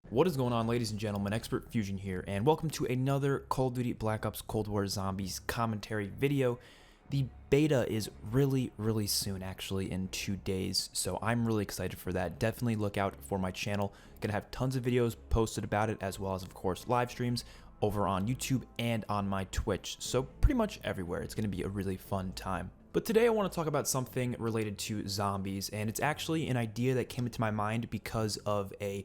What is going on, ladies and gentlemen? XpertFusion here, and welcome to another Call of Duty Black Ops Cold War Zombies commentary video. The beta is really soon, actually in 2 days, so I'm really excited for that. Definitely look out for my channel. Gonna have tons of videos posted about it, as well as, of course, live streams over on YouTube and on my Twitch, so pretty much everywhere. It's gonna be a really fun time. But today I want to talk about something related to zombies, and it's actually an idea that came into my mind because of a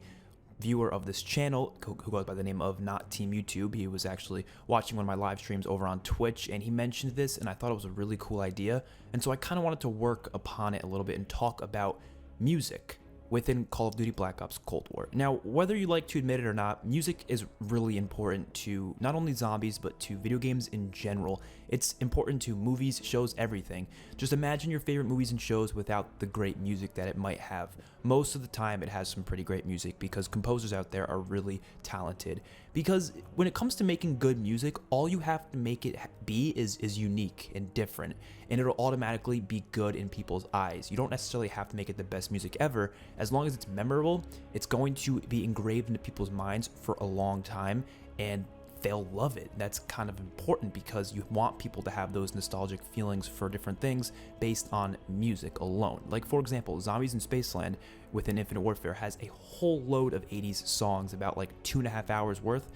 viewer of this channel who goes by the name of Not Team YouTube. He was actually watching one of my live streams over on Twitch, and he mentioned this, and I thought it was a really cool idea. And so I kind of wanted to work upon it a little bit and talk about music within Call of Duty Black Ops Cold War. Now, whether you like to admit it or not, music is really important to not only zombies, but to video games in general. It's important to movies, shows, everything. Just imagine your favorite movies and shows without the great music that it might have. Most of the time, it has some pretty great music because composers out there are really talented. Because when it comes to making good music, all you have to make it be is unique and different, and it'll automatically be good in people's eyes. You don't necessarily have to make it the best music ever. As long as it's memorable, it's going to be engraved into people's minds for a long time, and they'll love it. That's kind of important because you want people to have those nostalgic feelings for different things based on music alone. Like, for example, Zombies in Spaceland within Infinite Warfare has a whole load of 80s songs, about like 2.5 hours worth.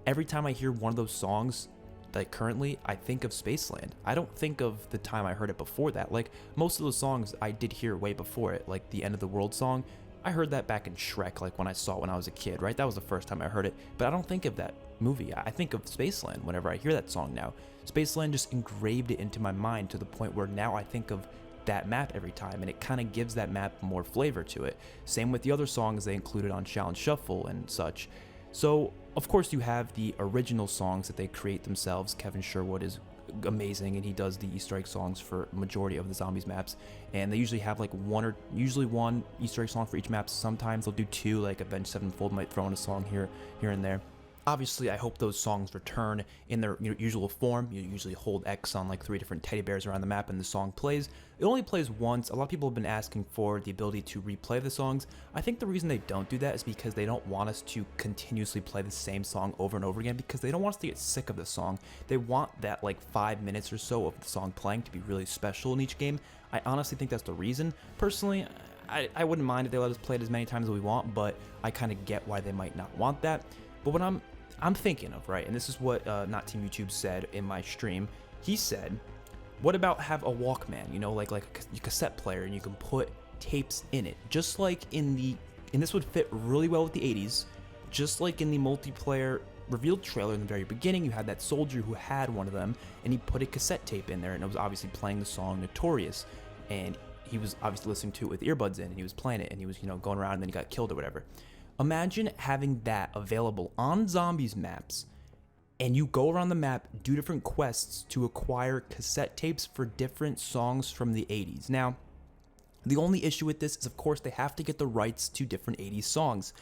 Every time I hear one of those songs, like currently, I think of Spaceland. I don't think of the time I heard it before that. Like, most of those songs I did hear way before it, like the End of the World song. I heard that back in Shrek, like when I saw it when I was a kid, right? That was the first time I heard it, but I don't think of that movie. I think of Spaceland whenever I hear that song now. Spaceland just engraved it into my mind to the point where now I think of that map every time, and it kind of gives that map more flavor to it. Same with the other songs they included on Challenge Shuffle and such. So, of course, you have the original songs that they create themselves. Kevin Sherwood is amazing, and he does the Easter egg songs for majority of the zombies maps, and they usually have like usually one Easter egg song for each map. Sometimes they'll do two, like Avenged Sevenfold might throw in a song here and there. Obviously, I hope those songs return in their usual form. You usually hold X on like 3 different teddy bears around the map and the song plays. It only plays once. A lot of people have been asking for the ability to replay the songs. I think the reason they don't do that is because they don't want us to continuously play the same song over and over again, because they don't want us to get sick of the song. They want that like 5 minutes or so of the song playing to be really special in each game. I honestly think that's the reason. Personally, I wouldn't mind if they let us play it as many times as we want, but I kind of get why they might not want that. But what I'm thinking of, right, and this is what Not Team YouTube said in my stream. He said, what about have a Walkman, you know, like a cassette player, and you can put tapes in it, just like and this would fit really well with the 80s, just like in the multiplayer reveal trailer in the very beginning. You had that soldier who had one of them, and he put a cassette tape in there, and it was obviously playing the song Notorious, and he was obviously listening to it with earbuds in, and he was playing it, and he was, you know, going around, and then he got killed or whatever. Imagine having that available on zombies maps, and you go around the map, do different quests to acquire cassette tapes for different songs from the 80s. Now, the only issue with this is, of course, they have to get the rights to different 80s songs.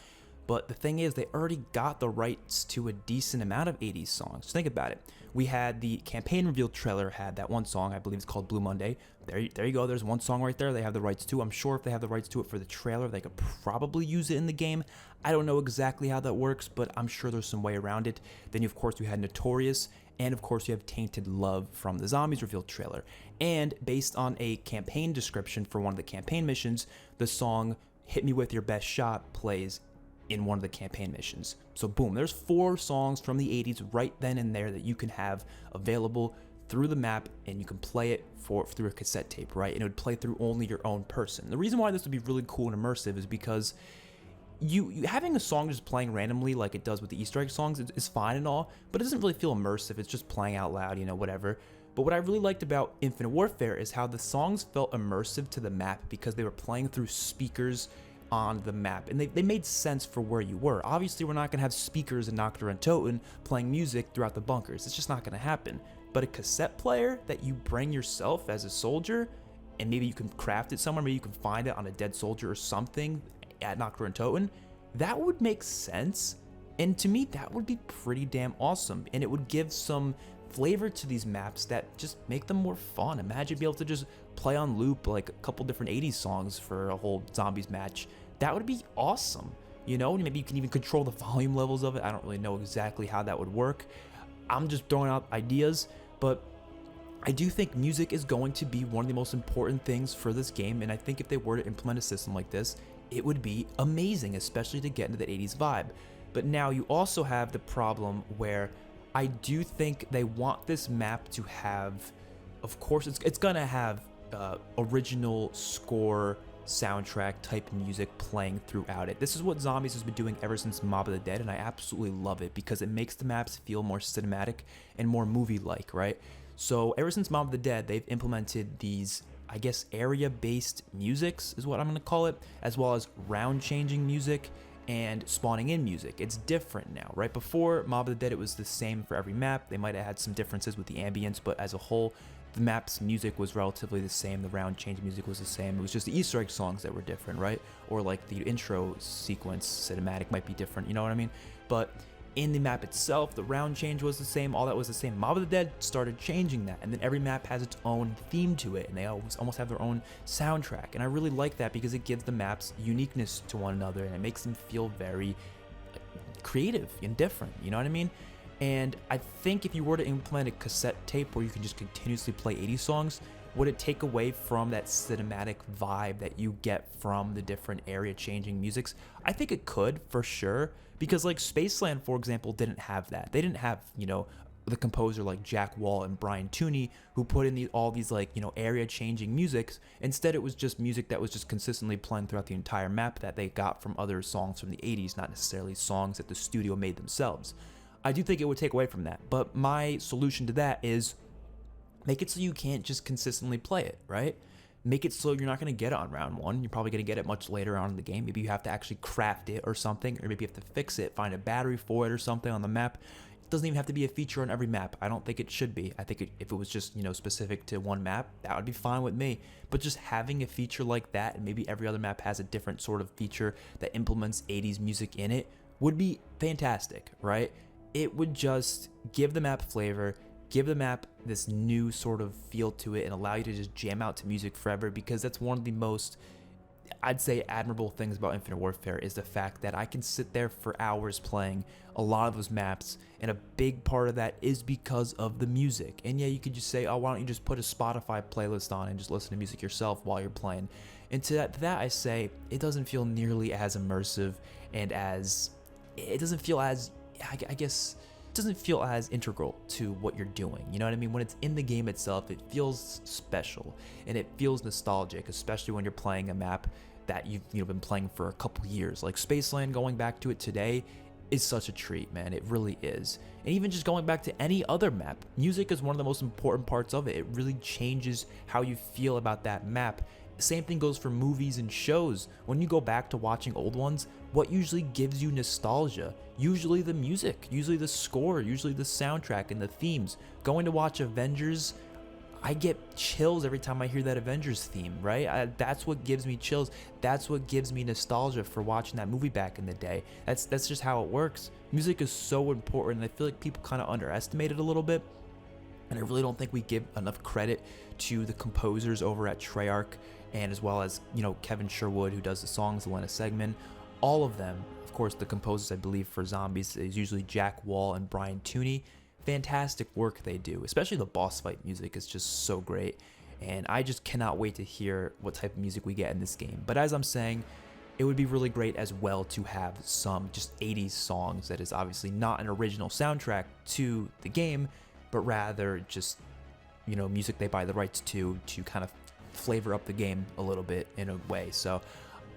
But the thing is, they already got the rights to a decent amount of 80s songs. Think about it. We had the campaign reveal trailer, had that one song, I believe it's called Blue Monday. There you go, there's one song right there they have the rights to. I'm sure if they have the rights to it for the trailer, they could probably use it in the game. I don't know exactly how that works, but I'm sure there's some way around it. Then, of course, you had Notorious, and of course you have Tainted Love from the Zombies reveal trailer. And based on a campaign description for one of the campaign missions, the song Hit Me With Your Best Shot plays in one of the campaign missions. So boom, there's 4 songs from the 80s right then and there that you can have available through the map, and you can play it through a cassette tape, right? And it would play through only your own person. The reason why this would be really cool and immersive is because you having a song just playing randomly like it does with the Easter egg songs is fine and all, but it doesn't really feel immersive. It's just playing out loud, you know, whatever. But what I really liked about Infinite Warfare is how the songs felt immersive to the map because they were playing through speakers on the map, and they made sense for where you were. Obviously, we're not going to have speakers in Nocturne and Toten playing music throughout the bunkers. It's just not going to happen. But a cassette player that you bring yourself as a soldier, and maybe you can craft it somewhere, maybe you can find it on a dead soldier or something at Nocturne and Toten, that would make sense. And to me, that would be pretty damn awesome, and it would give some flavor to these maps that just make them more fun. Imagine being able to just play on loop like a couple different 80s songs for a whole zombies match. That would be awesome. You know, maybe you can even control the volume levels of it. I don't really know exactly how that would work. I'm just throwing out ideas, but I do think music is going to be one of the most important things for this game, and I think if they were to implement a system like this, it would be amazing, especially to get into that 80s vibe. But now you also have the problem where I do think they want this map to have, of course, it's gonna have original score soundtrack type music playing throughout it. This is what Zombies has been doing ever since Mob of the Dead, and I absolutely love it because it makes the maps feel more cinematic and more movie-like, right? So ever since Mob of the Dead, they've implemented these, I guess, area-based musics is what I'm going to call it, as well as round-changing music and spawning in music. It's different now, right? Before Mob of the Dead, it was the same for every map. They might have had some differences with the ambience, but as a whole, the map's music was relatively the same. The round change music was the same. It was just the Easter egg songs that were different, right? Or like the intro sequence cinematic might be different, you know what I mean? But in the map itself, the round change was the same, all that was the same. Mob of the Dead started changing that, and then every map has its own theme to it, and they almost have their own soundtrack. And I really like that because it gives the maps uniqueness to one another, and it makes them feel very creative and different, you know what I mean? And I think if you were to implement a cassette tape where you can just continuously play 80s songs, would it take away from that cinematic vibe that you get from the different area changing musics? I think it could, for sure, because like Spaceland, for example, didn't have that. They didn't have, you know, the composer like Jack Wall and Brian Tooney who put in all these like, you know, area changing musics. Instead, it was just music that was just consistently playing throughout the entire map that they got from other songs from the 80s, not necessarily songs that the studio made themselves. I do think it would take away from that, but my solution to that is make it so you can't just consistently play it, right? Make it so you're not going to get it on round one. You're probably going to get it much later on in the game. Maybe you have to actually craft it or something, or maybe you have to fix it, find a battery for it or something on the map. It doesn't even have to be a feature on every map. I don't think it should be. I think if it was just, you know, specific to one map, that would be fine with me. But just having a feature like that, and maybe every other map has a different sort of feature that implements 80s music in it, would be fantastic, right? It would just give the map flavor, give the map this new sort of feel to it, and allow you to just jam out to music forever, because that's one of the most, I'd say, admirable things about Infinite Warfare is the fact that I can sit there for hours playing a lot of those maps, and a big part of that is because of the music. And yeah, you could just say, oh, why don't you just put a Spotify playlist on and just listen to music yourself while you're playing? And to that I say, it doesn't feel nearly as immersive, and it doesn't feel as, I guess, it doesn't feel as integral to what you're doing. You know what I mean? When it's in the game itself, it feels special and it feels nostalgic, especially when you're playing a map that you've been playing for a couple years. Like Spaceland, going back to it today is such a treat, man. It really is. And even just going back to any other map, music is one of the most important parts of it. It really changes how you feel about that map. Same thing goes for movies and shows. When you go back to watching old ones, what usually gives you nostalgia? Usually the music, usually the score, usually the soundtrack and the themes. Going to watch Avengers, I get chills every time I hear that Avengers theme, right? That's what gives me chills. That's what gives me nostalgia for watching that movie back in the day. That's just how it works. Music is so important, and I feel like people kind of underestimate it a little bit. And I really don't think we give enough credit to the composers over at Treyarch, and as well as, you know, Kevin Sherwood, who does the songs, Elena Segman, all of them. Of course, the composers, I believe, for Zombies is usually Jack Wall and Brian Tooney. Fantastic work they do, especially the boss fight music is just so great. And I just cannot wait to hear what type of music we get in this game. But as I'm saying, it would be really great as well to have some just 80s songs that is obviously not an original soundtrack to the game, but rather just, you know, music they buy the rights to kind of flavor up the game a little bit in a way. So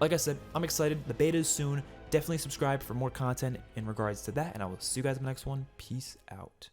like I said, I'm excited. The beta is soon. Definitely subscribe for more content in regards to that, and I will see you guys in the next one. Peace out.